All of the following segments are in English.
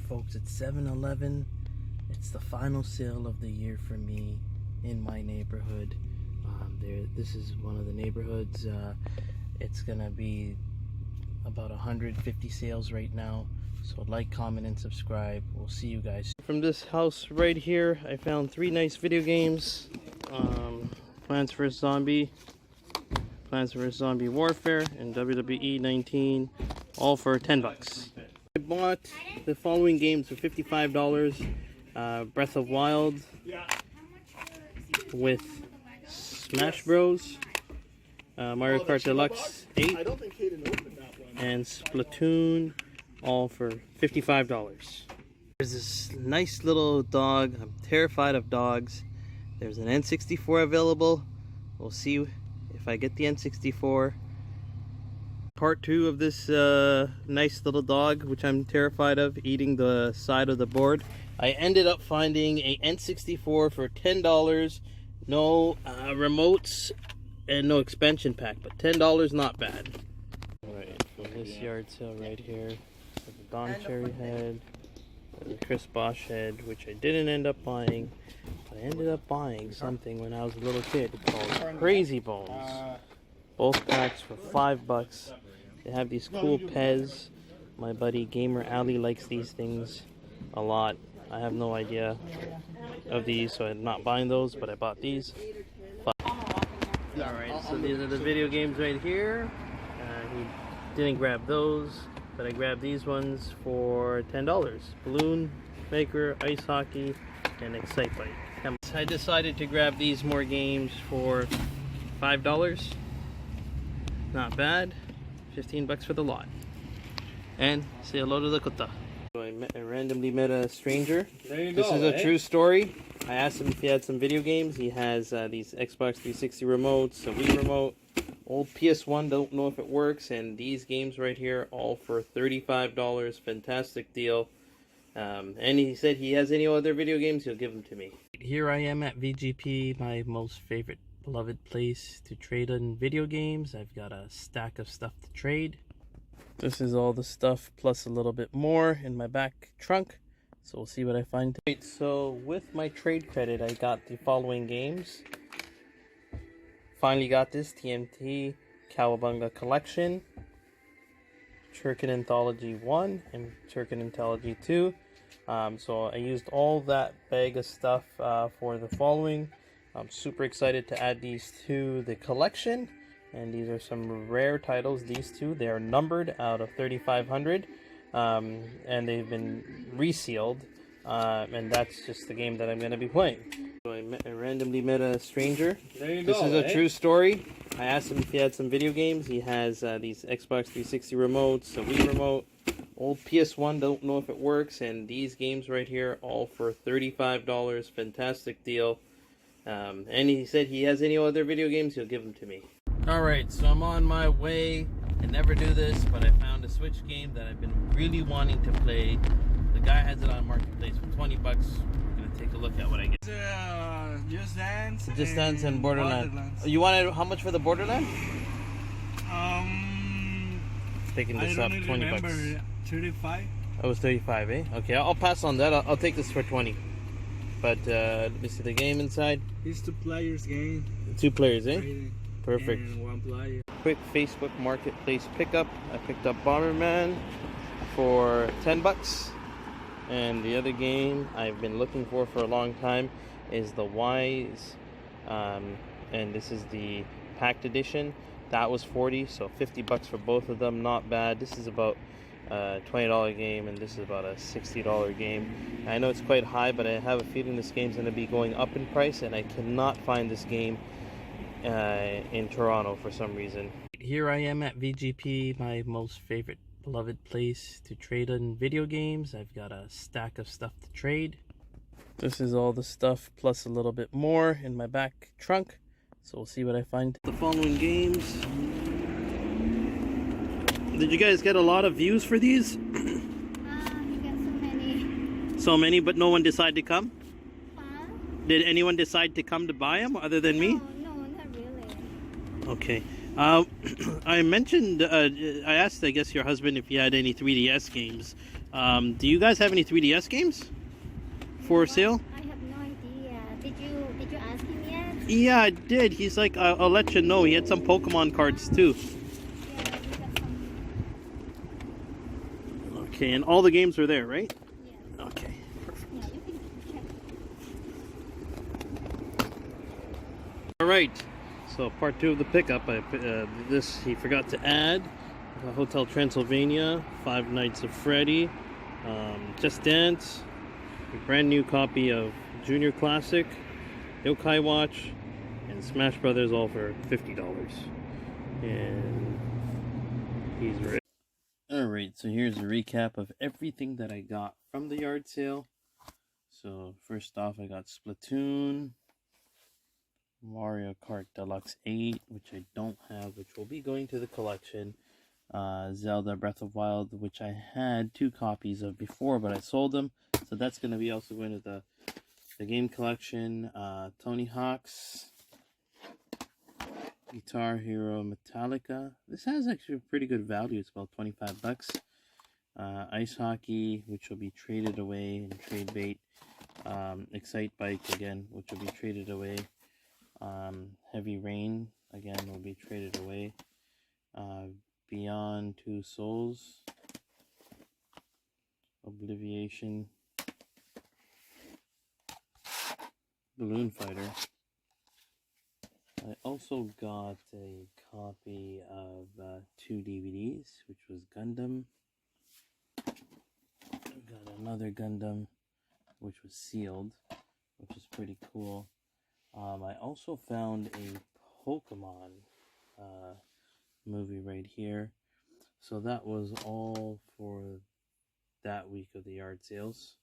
folks, it's 7-Eleven. It's the final sale of the year for me in my neighborhood. This is one of the neighborhoods. It's gonna be about 150 sales right now. So like, comment, and subscribe. We'll see you guys. From this house right here, I found 3 nice video games. Plants vs. Zombie, Plants vs. Zombie Warfare, and WWE 19, all for 10 bucks. I bought the following games for $55. Breath of Wild with Smash Bros, Mario Kart Deluxe 8, and Splatoon, all for $55. There's this nice little dog. I'm terrified of dogs. There's an N64 available. We'll see if I get the N64. Part 2 of this nice little dog, which I'm terrified of, eating the side of the board. I ended up finding a N64 for $10. No remotes and no expansion pack, but $10, not bad. Alright, from this yard sale right here, the Don Cherry head, the Chris Bosch head, which I didn't end up buying. I ended up buying something when I was a little kid called Crazy Bones. Both packs for $5. They have these cool Pez. My buddy Gamer Ali likes these things a lot. I have no idea of these, so I'm not buying those, but I bought these. Alright, so these are the video games right here. He didn't grab those, but I grabbed these ones for $10. Balloon Maker, Ice Hockey, and Excitebike. I decided to grab these more games for $5. Not bad. 15 bucks for the lot. And say hello to the Kota. So I randomly met a stranger. This is a true story. I asked him if he had some video games. He has these Xbox 360 remotes, a Wii remote, old PS1, don't know if it works, and these games right here, all for $35. Fantastic deal. And he said he has any other video games, he'll give them to me. Here I am at VGP, my most favorite beloved place to trade in video games. I've got a stack of stuff to trade. This is all the stuff plus a little bit more in my back trunk. So we'll see what I find. Right, so with my trade credit, I got the following games. Finally got this TMT Cowabunga Collection, Turkin Anthology 1 and Turkin Anthology 2. So I used all that bag of stuff for the following. I'm super excited to add these to the collection, and these are some rare titles. These two, they are numbered out of 3,500, and they've been resealed, and that's just the game that I'm going to be playing. So I randomly met a stranger. This is a true story. I asked him if he had some video games. He has these Xbox 360 remotes, a Wii remote, old PS1, don't know if it works, and these games right here, all for $35. Fantastic deal. And he said he has any other video games, he'll give them to me. Alright, so I'm on my way. I never do this, but I found a Switch game that I've been really wanting to play. The guy has it on Marketplace for 20 bucks. We're going to take a look at what I get. Just Dance. Just Dance and Borderlands. You wanted how much for the Borderlands? Picking this up, 20 bucks. 35. Oh, it was 35, eh? Okay, I'll pass on that. I'll take this for 20. But let me see the game inside. It's 2 players game. 2 players, eh? Perfect. And 1 player. Quick Facebook Marketplace pickup. I picked up Bomberman for 10 bucks. And the other game I've been looking for a long time is the Wise. And this is the packed edition. That was 40, so 50 bucks for both of them. Not bad. This is about a $20 game, and this is about a $60 game. I know it's quite high, but I have a feeling this game's going to be going up in price, and I cannot find this game in Toronto for some reason. Here I am at VGP, my most favorite beloved place to trade in video games. I've got a stack of stuff to trade. This is all the stuff plus a little bit more in my back trunk. So we'll see what I find. The following games. Did you guys get a lot of views for these? You got so many. So many, but no one decided to come? Huh? Did anyone decide to come to buy them other than me? No, not really. Okay. I mentioned, I asked, I guess, your husband if he had any 3DS games. Do you guys have any 3DS games for sale? I have no idea. Did you ask him yet? Yeah, I did. He's like, I'll let you know. He had some Pokemon cards too. Yeah, we got some. Okay, and all the games are there, right? Yeah. Okay, perfect. Yeah, you can check. All right. So part 2 of the pickup. This he forgot to add. Hotel Transylvania, Five Nights at Freddy, Just Dance, a brand new copy of Junior Classic, Yokai Watch, and Smash Brothers, all for $50. And he's ready. Alright, so here's a recap of everything that I got from the yard sale. So first off, I got Splatoon, Mario Kart Deluxe 8, which I don't have, which will be going to the collection. Zelda Breath of Wild, which I had 2 copies of before, but I sold them, so that's going to be also going to the game collection. Tony Hawk's, Guitar Hero Metallica. This has actually a pretty good value. It's about $25. Ice Hockey, which will be traded away, and Trade Bait. Excite Bike again, which will be traded away. Heavy Rain again will be traded away. Beyond Two Souls, Obliviation, Balloon Fighter. I also got a copy of 2 DVDs, which was Gundam. I got another Gundam, which was sealed, which is pretty cool. I also found a Pokemon movie right here. So that was all for that week of the yard sales.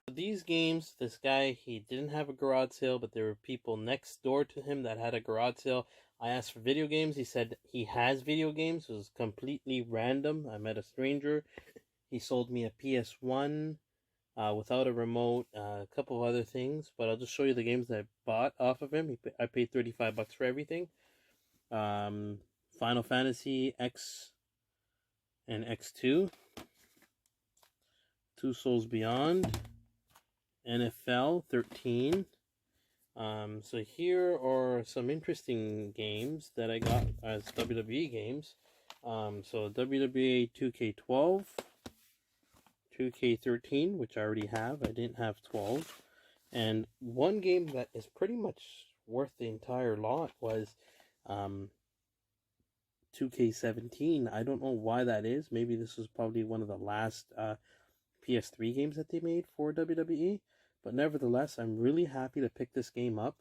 These games, this guy, he didn't have a garage sale, but there were people next door to him that had a garage sale. I asked for video games. He said he has video games. It was completely random. I met a stranger. He sold me a PS1 without a remote, a couple of other things, but I'll just show you the games that I bought off of him. I paid $35 for everything. Final Fantasy X and X2, Two Souls Beyond, NFL 13. So here are some interesting games that I got as WWE games. So WWE 2K12, 2K13, which I already have. I didn't have 12. And one game that is pretty much worth the entire lot was 2K17. I don't know why that is. Maybe this was probably one of the last PS3 games that they made for WWE. But nevertheless, I'm really happy to pick this game up.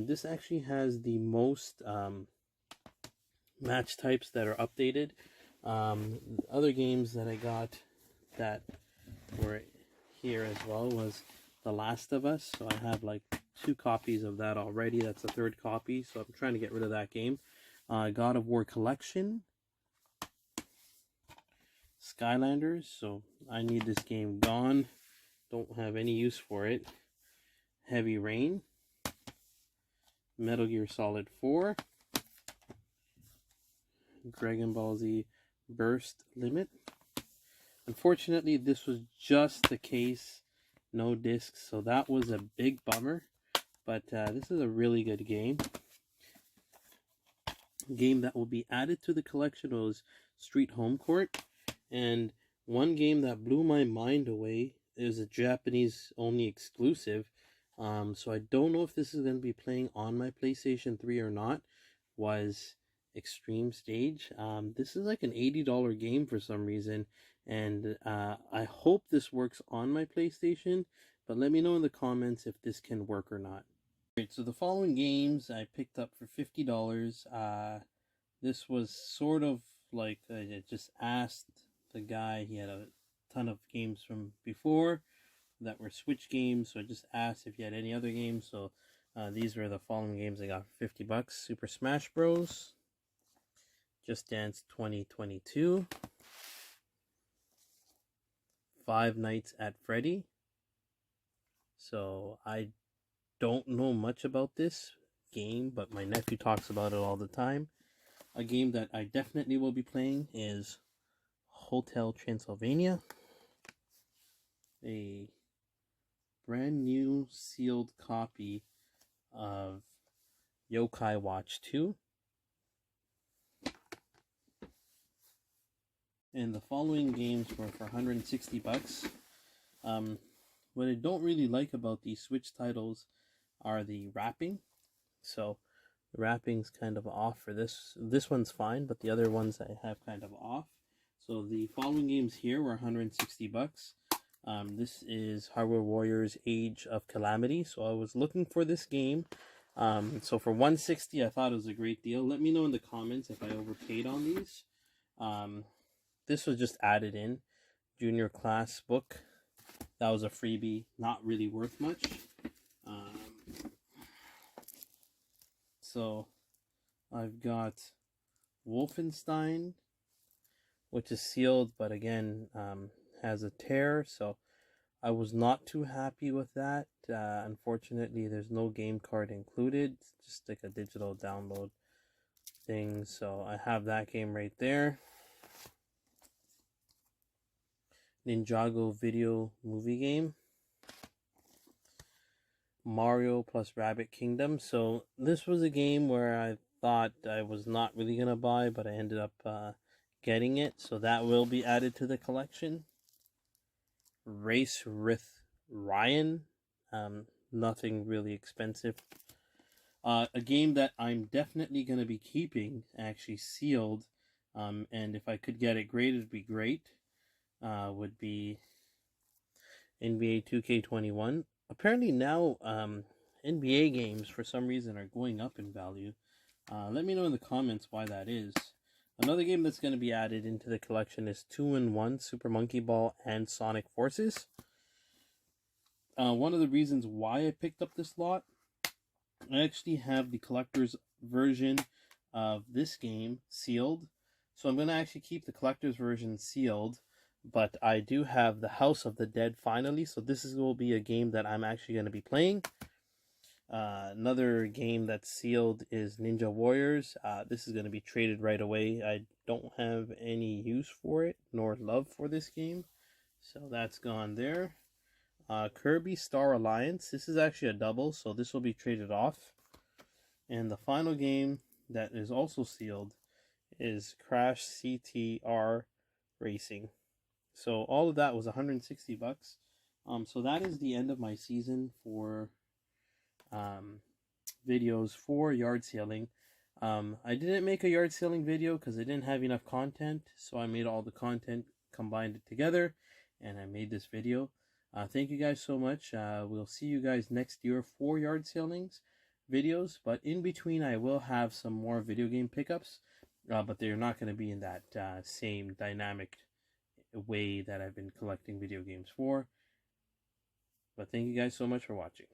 This actually has the most match types that are updated. Other games that I got that were here as well was The Last of Us. So I have like 2 copies of that already. That's the 3rd copy. So I'm trying to get rid of that game. God of War Collection, Skylanders, so I need this game gone, don't have any use for it. Heavy Rain, Metal Gear Solid 4, Dragon Ball Z Burst Limit. Unfortunately, this was just the case, no discs, so that was a big bummer, but this is a really good game. Game that will be added to the collection was Street Home Court, and one game that blew my mind away is a Japanese only exclusive, so I don't know if this is going to be playing on my PlayStation 3 or not, was Extreme Stage. This is like an $80 game for some reason, and I hope this works on my PlayStation, but let me know in the comments if this can work or not. Alright, so the following games I picked up for $50. This was sort of like, I just asked the guy, he had a ton of games from before that were Switch games, so I just asked if he had any other games. So these were the following games I got for $50. Super Smash Bros, Just Dance 2022, Five Nights at Freddy. So I don't know much about this game, but my nephew talks about it all the time. A game that I definitely will be playing is Hotel Transylvania. a brand new sealed copy of Yokai Watch 2. And the following games were for 160 bucks. What I don't really like about these Switch titles are the wrapping. So the wrapping's kind of off for this. This one's fine, but the other ones I have kind of off. So the following games here were 160 bucks. This is Hardware Warriors Age of Calamity. So I was looking for this game. So for 160, I thought it was a great deal. Let me know in the comments if I overpaid on these. This was just added in. Junior class book. That was a freebie. Not really worth much. So I've got Wolfenstein, which is sealed, but again, has a tear. So I was not too happy with that. Unfortunately, there's no game card included. It's just like a digital download thing. So I have that game right there. Ninjago video movie game. Mario plus Rabbit Kingdom. So this was a game where I thought I was not really going to buy, but I ended up getting it. So that will be added to the collection. Race with Ryan. Nothing really expensive. A game that I'm definitely going to be keeping, actually sealed, and if I could get it graded, it'd be great, would be NBA 2K21. Apparently now NBA games for some reason are going up in value. Let me know in the comments why that is. Another game that's going to be added into the collection is 2-in-1 Super Monkey Ball and Sonic Forces. One of the reasons why I picked up this lot, I actually have the collector's version of this game sealed. So I'm going to actually keep the collector's version sealed. But I do have the House of the Dead finally, so this will be a game that I'm actually going to be playing. Another game that's sealed is Ninja Warriors. This is going to be traded right away. I don't have any use for it, nor love for this game. So that's gone there. Kirby Star Alliance. This is actually a double, so this will be traded off. And the final game that is also sealed is Crash CTR Racing. So all of that was 160 bucks. So that is the end of my season for videos for yard sailing. I didn't make a yard sailing video because I didn't have enough content. So I made all the content, combined it together, and I made this video. Thank you guys so much. We'll see you guys next year for yard sailings videos. But in between, I will have some more video game pickups. But they're not going to be in that same dynamic way that I've been collecting video games for. But thank you guys so much for watching.